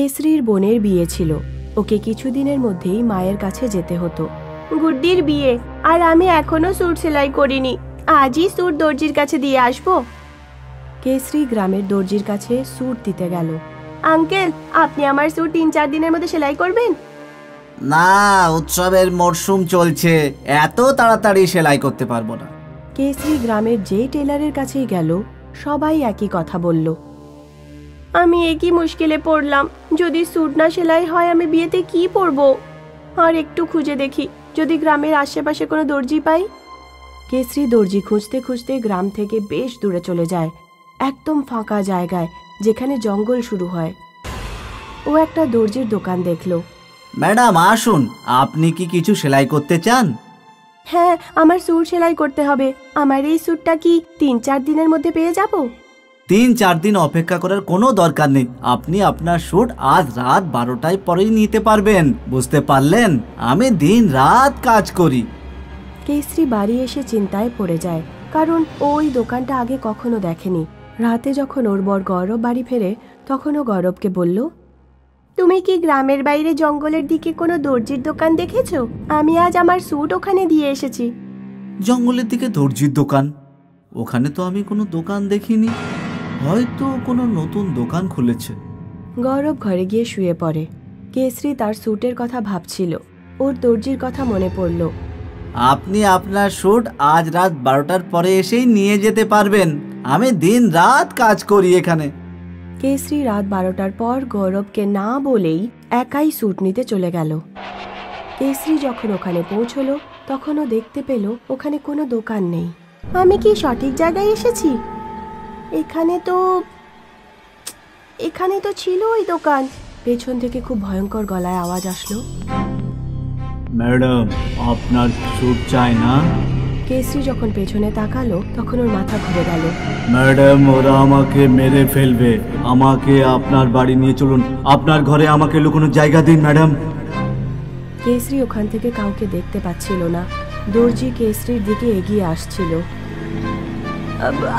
কেসরির বোনের বিয়ে ছিল। ওকে কিছুদিনের মধ্যেই মায়ের কাছে যেতে হতো। গুড্ডির বিয়ে, আর আমি এখনো স্যুট সেলাই করিনি। আজই স্যুট দর্জির কাছে দিয়ে আসবো। কেসরি গ্রামের দর্জির কাছে স্যুট দিতে গেল। আঙ্কেল, আপনি আমার স্যুট 3-4 দিনের মধ্যে সেলাই করবেন? না, উৎসবের মরশুম চলছে, এত তাড়াতাড়ি সেলাই করতে পারবো না। কেসরি গ্রামের যে টেলারের কাছেই গেল সবাই একই কথা বলল। আমি একই মুশকিলে পড়লাম, যদি স্যুট না সেলাই হয় আমি বিয়েতে কি পরবো? আর একটু খুঁজে দেখি যদি গ্রামের আশেপাশে কোনো দর্জি পাই। কেসরি দর্জি খুঁজতে খুঁজতে গ্রাম থেকে বেশ দূরে চলে যায়, একদম ফাঁকা জায়গায় যেখানে জঙ্গল শুরু হয়। ও একটা দর্জির দোকান দেখলো। ম্যাডাম আসুন, আপনি কি কিছু সেলাই করতে চান? হ্যাঁ, আমার স্যুট সেলাই করতে হবে। আমার এই স্যুটটা কি 3-4 দিনের মধ্যে পেয়ে যাব? 3-4 দিন অপেক্ষা করার কোনো দরকার নেই। আপনি আপনার স্যুট আজ রাত 12টায় পরেই নিতে পারবেন। বুঝতে পারলেন? আমি দিন রাত কাজ করি। কেসরি বাড়ি এসে চিন্তায় পড়ে যায়, কারণ ওই দোকানটা আগে কখনো দেখেনি। রাতে যখন ওর বর গৌরব বাড়ি ফেরে তখন ও গৌরবকে বলল, তুমি কি গ্রামের বাইরে জঙ্গলের দিকে কোনো দর্জির দোকান দেখেছো? আমি আজ আমার স্যুট ওখানে দিয়ে এসেছি। জঙ্গলের দিকে দর্জির দোকান? ওখানে তো আমি কোনো দোকান দেখিনি, হয়তো কোনো নতুন দোকান খুলেছে। গৌরব ঘরে গিয়ে শুয়ে পড়ে। কেসরি তার স্যুটের কথা ভাবছিল, ওর দর্জির কথা মনে পড়ল। আপনি আপনার স্যুট আজ রাত 12টার পরে এসেই নিয়ে যেতে পারবেন। আমি দিন রাত কাজ করি এখানে। কেসরি রাত 12টার পর গৌরবকে না বলেই একাই স্যুট নিতে চলে গেল। কেসরি যখন ওখানে পৌঁছলো তখনও দেখতে পেল ওখানে কোনো দোকান নেই। আমি কি সঠিক জায়গায় এসেছি? এখানে তো ছিল ওই দোকান। পেছন থেকে খুব ভয়ঙ্কর গলায় আওয়াজ আসলো, ম্যাডাম, আপনার স্যুট চাই না? কেসরি যখন পেছনে তাকালো তখন ওর মাথা ঘুরে গেল। ম্যাডাম, ওরা আমাকে মেরে ফেলবে। আমাকে আপনার বাড়ি নিয়ে চলুন। আপনার ঘরে আমাকে লুকোনোর জায়গা দিন ম্যাডাম। কেসরি ওখান থেকে কাউকে দেখতে পাচ্ছিল না। দর্জি কেসরির দিকে এগিয়ে আসছিল।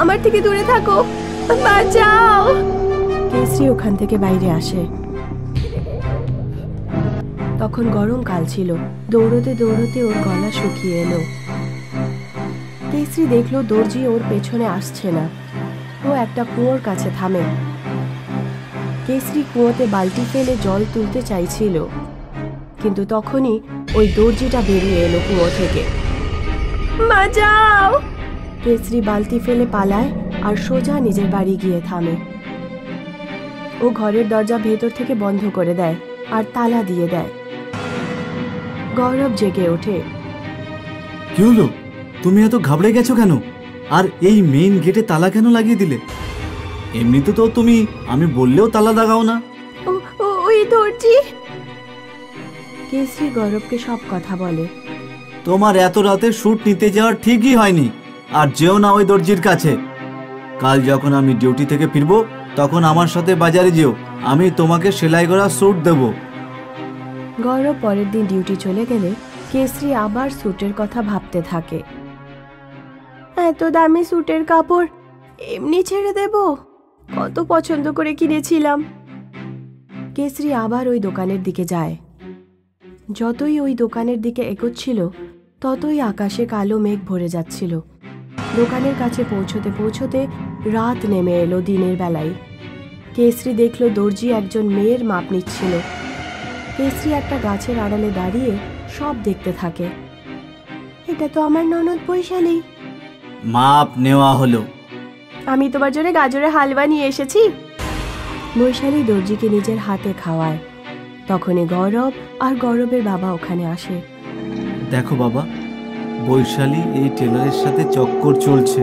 আমার থেকে দূরে থাকো, বাঁচাও। কেসরি ওখান থেকে বাইরে আসে। তখন গরমকাল ছিল। দৌড়তে দৌড়তে ওর গলা শুকিয়ে এলো। কেসরি দেখলো দর্জি ওর পেছনে আসছে না। ও একটা কুয়োর কাছে থামে। কেসরি কুয়োতে বালতি ফেলে জল তুলতে চাইছিল, কিন্তু তখনই ওই দর্জিটা বেরিয়ে এলো কুয়ো থেকে। বাঁচাও! কেসরি বালতি ফেলে পালায় আর সোজা নিজের বাড়ি গিয়ে থামে। ও ঘরের দরজা ভেতর থেকে বন্ধ করে দেয় আর তালা দিয়ে দেয়। গৌরব জেগে ওঠে। কি হলো? তুমি এত ঘাবড়ে গেছো কেন? আর এই মেইন গেটে তালা কেন লাগিয়ে দিলে? এমনিতে তো তুমি আমি বললেও তালা লাগাও না। ওই দর্জি। কেসরি গৌরবকে সব কথা বলে। তোমার এত রাতে স্যুট নিতে যাওয়ার ঠিকই হয়নি। আর যেও না ওই দর্জির কাছে। কাল যখন আমি ডিউটি থেকে ফিরবো তখন আমার সাথে বাজারে যেও। আমি তোমাকে সেলাই করা স্যুট দেব। গৌরব পরের দিন ডিউটি চলে গেলে কেসরি আবার স্যুটের কথা ভাবতে থাকে। এত দামি স্যুটের কাপড় এমনি ছেড়ে দেব? কত পছন্দ করে কিনেছিলাম। কেসরি আবার ওই দোকানের দিকে যায়। যতই ওই দোকানের দিকে এগোচ্ছিল ততই আকাশে কালো মেঘ ভরে যাচ্ছিল। দোকানের কাছে পৌঁছতে পৌঁছতে রাত নেমে এলো দিনের বেলায়। কেসরি দেখলো দর্জি একজন মেয়ের মাপ নিচ্ছিল। কেসরি একটা গাছের আড়ালে দাঁড়িয়ে সব দেখতে থাকে। এটা তো আমার ননদ বৈশালী। মাপ নেওয়া হলো। আমি তোমার জন্য গাজরের হালুয়া নিয়ে এসেছি। বৈশালী দর্জিকে নিজের হাতে খাওয়ায়। তখনই গৌরব আর গৌরবের বাবা ওখানে আসে। দেখো বাবা, বৈশালী এই টেলারের সাথে চক্কর চলছে।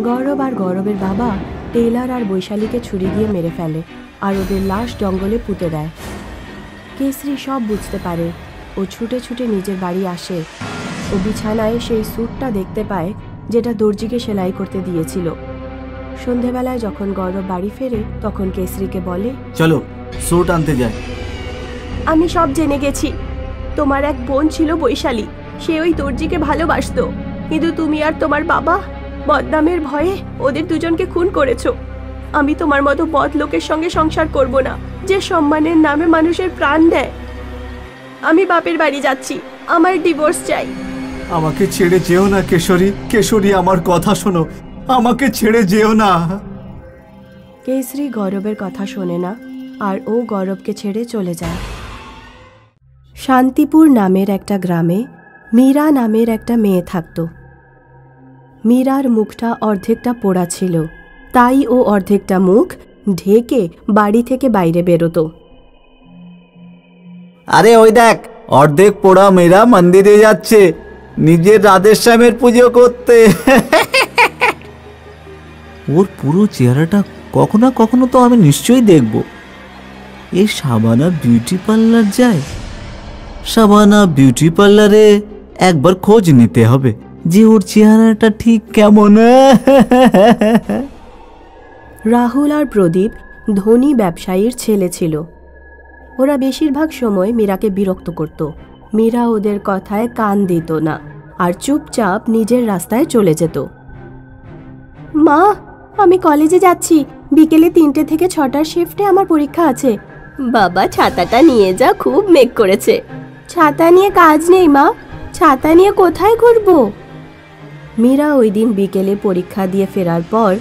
গৌরব আর গৌরবের বাবা টেলার আর বৈশালীকে ছুরি দিয়ে মেরে ফেলে আর ওদের লাশ জঙ্গলে পুঁতে দেয়। কেসরি সব বুঝতে পারে। ও ছুটে ছুটে নিজের বাড়ি আসে। ও বিছানায় সেই স্যুটটা দেখতে পায় যেটা দর্জিকে সেলাই করতে দিয়েছিল। সন্ধেবেলায় যখন গৌরব বাড়ি ফেরে তখন কেসরিকে বলে, চলো স্যুট আনতে যাই। আমি সব জেনে গেছি। তোমার এক বোন ছিল বৈশালী, সে ওই দর্জিকে ভালোবাসতো, কিন্তু তুমি আর তোমার বাবা বদনামের ভয়ে ওদের দুজনকে খুন করেছো। আমি তোমার মতো বদ লোকের সঙ্গে সংসার করব না। যে সম্মানের নামে মানুষের প্রাণ দেয়। আমি বাপের বাড়ি যাচ্ছি, আমার ডিভোর্স চাই। আমাকে ছেড়ে যেও না কেশরী, কেশরী আমার কথা শোনো, আমাকে ছেড়ে যেও না। কেশরী গৌরবের কথা শোনে না আর ও গৌরবকে ছেড়ে চলে যায়। শান্তিপুর নামের একটা গ্রামে মীরা নামের একটা মেয়ে থাকত। মীরার মুখটা অর্ধেকটা পোড়া ছিল, তাই ও অর্ধেকটা মুখ ঢেকে বাড়ি থেকে বাইরে বেরোতো। আরে ওই দেখ, অর্ধেক পোড়া মেয়েরা মন্দিরে যাচ্ছে নিজের রাধেশ্যামের পুজো করতে। ওর পুরো চেহারাটা কখনো না কখনো তো আমি নিশ্চয়ই দেখব। এই শাবানা বিউটি পার্লার যায়, শাবানা বিউটি পার্লারে একবার খোঁজ নিতে হবে যে ওর চেহারাটা ঠিক কেমন। রাহুল আর প্রদীপ ধনী ব্যবসায়ীর ছেলে ছিল। ওরা বেশিরভাগ সময় মীরাকে বিরক্ত করত। মীরা ওদের কথায় কান দিত না আর চুপচাপ নিজের রাস্তায় চলে যেত। মা, আমি কলেজে যাচ্ছি, বিকেলে 3টে থেকে 6টার শিফটে আমার পরীক্ষা আছে। বাবা ছাতাটা নিয়ে যা, খুব মেঘ করেছে। ছাতা নিয়ে কাজ নেই মা, ছাতা নিয়ে কোথায় ঘুরবো? মীরা ওই দিন বিকেলে পরীক্ষা দিয়ে ফেরার পর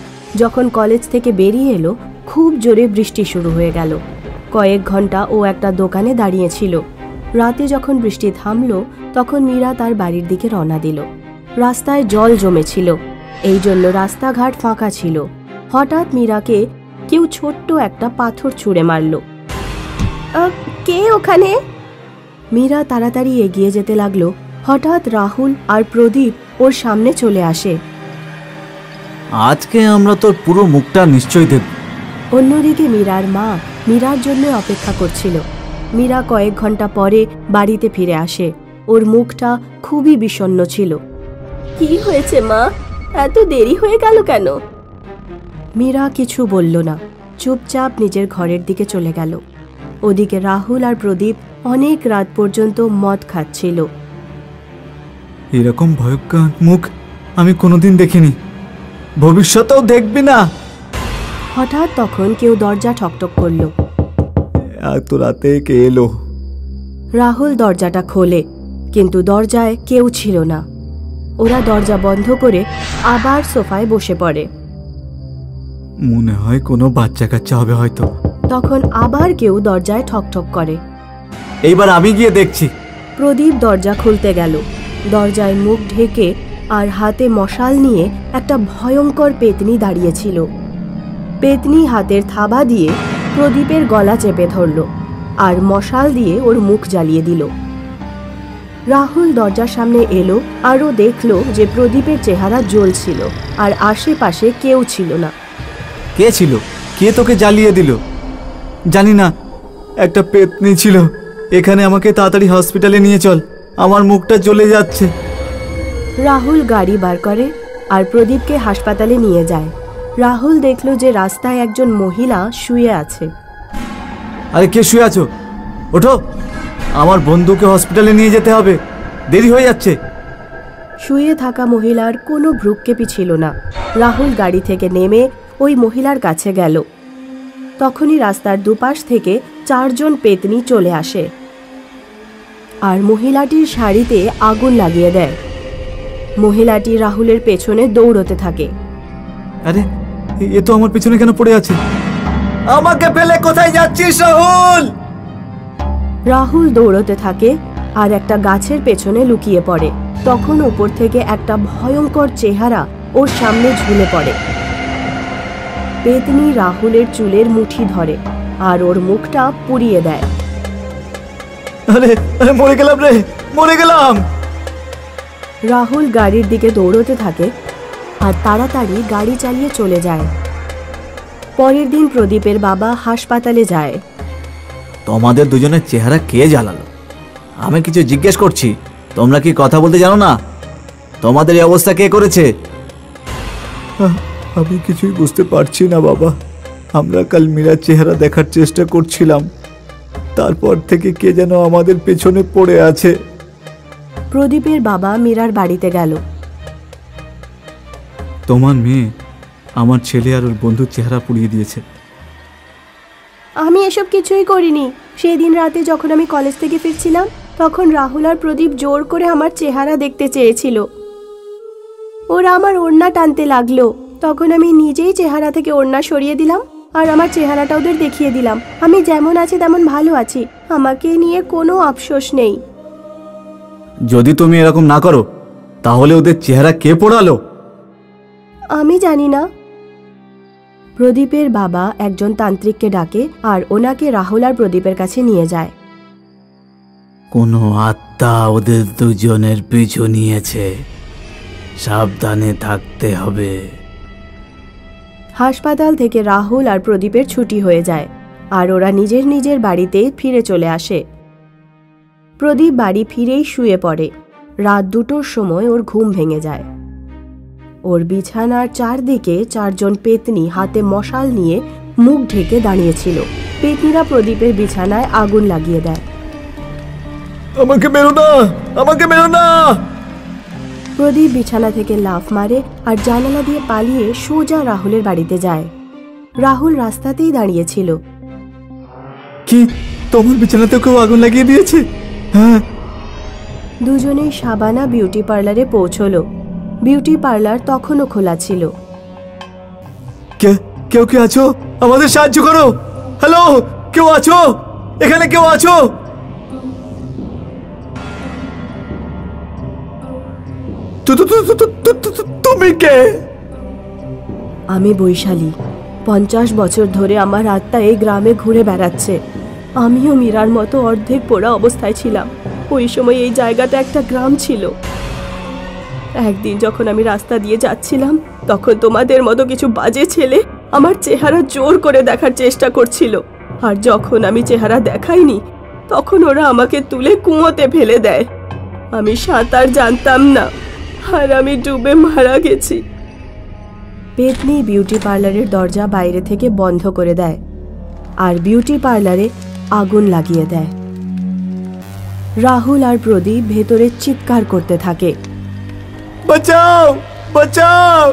যখন কলেজ থেকে বেরিয়ে এলো, খুব জোরে বৃষ্টি শুরু হয়ে গেল। কয়েক ঘন্টা ও একটা দোকানে দাঁড়িয়েছিল। রাতে যখন বৃষ্টি থামলো তখন মীরা তার বাড়ির দিকে রওনা দিল। রাস্তায় জল জমেছিল, এই জন্য রাস্তাঘাট ফাঁকা ছিল। হঠাৎ মীরাকে কেউ ছোট্ট একটা পাথর ছুঁড়ে মারল। কে ওখানে? মীরা তাড়াতাড়ি এগিয়ে যেতে লাগলো। হঠাৎ রাহুল আর প্রদীপ ওর সামনে চলে আসে। আজকে আমরা তোর পুরো মুখটা নিশ্চয়ই দেখব। অন্যদিকে মীরার মা মীরার জন্য অপেক্ষা করছিল। মীরা কয়েক ঘন্টা পরে বাড়িতে ফিরে আসে। ওর মুখটা খুবই বিষণ্ণ ছিল। কি হয়েছে মা, এত দেরি হয়ে গেল কেন? মীরা কিছু বলল না, চুপচাপ নিজের ঘরের দিকে চলে গেল। ওদিকে রাহুল আর প্রদীপ অনেক রাত পর্যন্ত মদ খাচ্ছিল। এরকম ভয়ঙ্কর মুখ আমি কোনোদিন দেখিনি, ভবিষ্যতেও দেখবি না। হঠাৎ তখন কেউ দরজা ঠকঠক করল। এত রাতে কে এলো? রাহুল দরজাটা খোলে, কিন্তু দরজায় কেউ ছিল না। ওরা দরজা বন্ধ করে আবার সোফায় বসে পড়ে। মনে হয় কোনো বাচ্চা কাচ্চা হবে হয়তো। তখন আবার কেউ দরজায় ঠকঠক করে। এইবার আমি গিয়ে দেখছি। প্রদীপ দরজা খুলতে গেল। দরজায় মুখ ঢেকে আর হাতে মশাল নিয়ে একটা ভয়ঙ্কর পেতনি দাঁড়িয়েছিল। পেতনি হাতের থাবা দিয়ে প্রদীপের গলা চেপে ধরল আর মশাল দিয়ে ওর মুখ জ্বালিয়ে দিল। রাহুল দরজার সামনে এলো আর ও দেখল যে প্রদীপের চেহারা জ্বলছিল আর আশেপাশে কেউ ছিল না। কে ছিল? কে তোকে জ্বালিয়ে দিল? জানি না, একটা পেতনি ছিল এখানে। আমাকে তাড়াতাড়ি হসপিটালে নিয়ে চল, আমার মুখটা জ্বলে যাচ্ছে। রাহুল গাড়ি বার করে আর প্রদীপকে হাসপাতালে নিয়ে যায়। রাহুল দেখল যে রাস্তায় একজন মহিলা শুয়ে আছে। আরে কে শুয়ে আছো? ওঠো, আমার বন্ধুকে হসপিটালে নিয়ে যেতে হবে, দেরি হয়ে যাচ্ছে। শুয়ে থাকা মহিলার কোনো ভ্রুক্ষেপই ছিল না। রাহুল গাড়ি থেকে নেমে ওই মহিলার কাছে গেল। তখনই রাস্তার দুপাশ থেকে 4 জন পেতনি চলে আসে আর মহিলাটির শাড়িতে আগুন লাগিয়ে দেয়। মহিলাটি রাহুলের পেছনে দৌড়তে থাকে। আরে এ তো আমার পেছনে কেন পড়ে আছে? আমাকে ফেলে কোথায় যাচ্ছিস রাহুল? রাহুল দৌড়তে থাকে আর একটা গাছের পেছনে লুকিয়ে পড়ে। তখন উপর থেকে একটা ভয়ঙ্কর চেহারা ওর সামনে ঝুলে পড়ে। পেতনি রাহুলের চুলের মুঠি ধরে আর ওর মুখটা পুড়িয়ে দেয়। আরে আরে মরে গেলাম রে, মরে গেলাম। রাহুল গাড়ির দিকে দৌড়তে থাকে আর তাড়াতাড়ি গাড়ি চালিয়ে চলে যায়। পরের দিন প্রদীপের বাবা হাসপাতালে যায়। তোমাদের দুজনের চেহারা কে জ্বালালো? আমি কিছু জিজ্ঞেস করছি, তোমরা কি কথা বলতে জানো না? তোমাদের এই অবস্থা কে করেছে? আমি কিছুই বুঝতে পারছি না বাবা। আমরা কাল মীরার চেহারা দেখার চেষ্টা করছিলাম, তারপর থেকে কে যেন আমাদের পেছনে পড়ে আছে। প্রদীপের বাবা মীরার বাড়িতে গেল। তোমার মেয়ে আমার ছেলে আর ওর বন্ধুর চেহারা পুড়িয়ে দিয়েছে। আমি এসব কিছুই করিনি। সেদিন রাতে যখন আমি কলেজ থেকে ফিরছিলাম তখন রাহুল আর প্রদীপ জোর করে আমার চেহারা দেখতে চেয়েছিল। ওরা আমার ওড়না টানতে লাগলো। তখন আমি নিজেই চেহারা থেকে ওড়না সরিয়ে দিলাম আর আমার চেহারাটা ওদের দেখিয়ে দিলাম। আমি যেমন আছি তেমন ভালো আছি, আমাকে নিয়ে কোনো আফসোস নেই। যদি তুমি এরকম না করো তাহলে ওদের চেহারা কে পোড়ালো? আমি জানি না। প্রদীপের বাবা একজন তান্ত্রিককে ডাকে আর ওনাকে রাহুল আর প্রদীপের কাছে নিয়ে যায়। কোনো আত্মা ওদের দুজনের পিছু নিয়েছে, সাবধানে থাকতে হবে। হাসপাতাল থেকে রাহুল আর প্রদীপের ছুটি হয়ে যায় আর ওরা নিজের নিজের বাড়িতে ফিরে চলে আসে। প্রদীপ বাড়ি ফিরেই শুয়ে পড়ে। রাত 2টোর সময় ওর ঘুম ভেঙে যায়। ওর বিছানার চারদিকে 4জন পেতনি হাতে মশাল নিয়ে মুখ ঢেকে দাঁড়িয়েছিল। পেতনিরা প্রদীপের বিছানায় আগুন লাগিয়ে দেয়। আমাকে মেরো না, আমাকে মেরো না! প্রদীপ বিছানা থেকে লাফ মারে আর জানালা দিয়ে পালিয়ে সোজা রাহুলের বাড়িতে যায়। রাহুল রাস্তাতেই দাঁড়িয়েছিল। কি, তোমার বিছানাতে কেউ আগুন লাগিয়ে দিয়েছে? হ্যাঁ। দুজনেই শাবানা বিউটি পার্লারে পৌঁছলো। বিউটি পার্লার তখনও খোলা ছিল। কেউ কে আছো? আমাদের সাহায্য করো। হ্যালো, কেউ আছো এখানে? কেউ আছো? তুমি কে? আমি বৈশালী। 50 বছর ধরে আমার আত্মা এই গ্রামে ঘুরে বেড়াচ্ছে। আমিও মীরার মতো অর্ধেক পোড়া অবস্থায় ছিলাম। ওই সময় এই জায়গাটা একটা গ্রাম ছিল। একদিন যখন আমি রাস্তা দিয়ে যাচ্ছিলাম তখন তোমাদের মতো কিছু বাজে ছেলে আমার চেহারা জোর করে দেখার চেষ্টা করছিল। আর যখন আমি চেহারা দেখাইনি তখন ওরা আমাকে তুলে কুয়োতে ফেলে দেয়। আমি সাঁতার জানতাম না আর আমি ডুবে মারা গেছি। পেতনি বিউটি পার্লারের দরজা বাইরে থেকে বন্ধ করে দেয় আর বিউটি পার্লারে আগুন লাগিয়ে দেয়। রাহুল আর প্রদীপ ভেতরে চিৎকার করতে থাকে, বাঁচাও, বাঁচাও!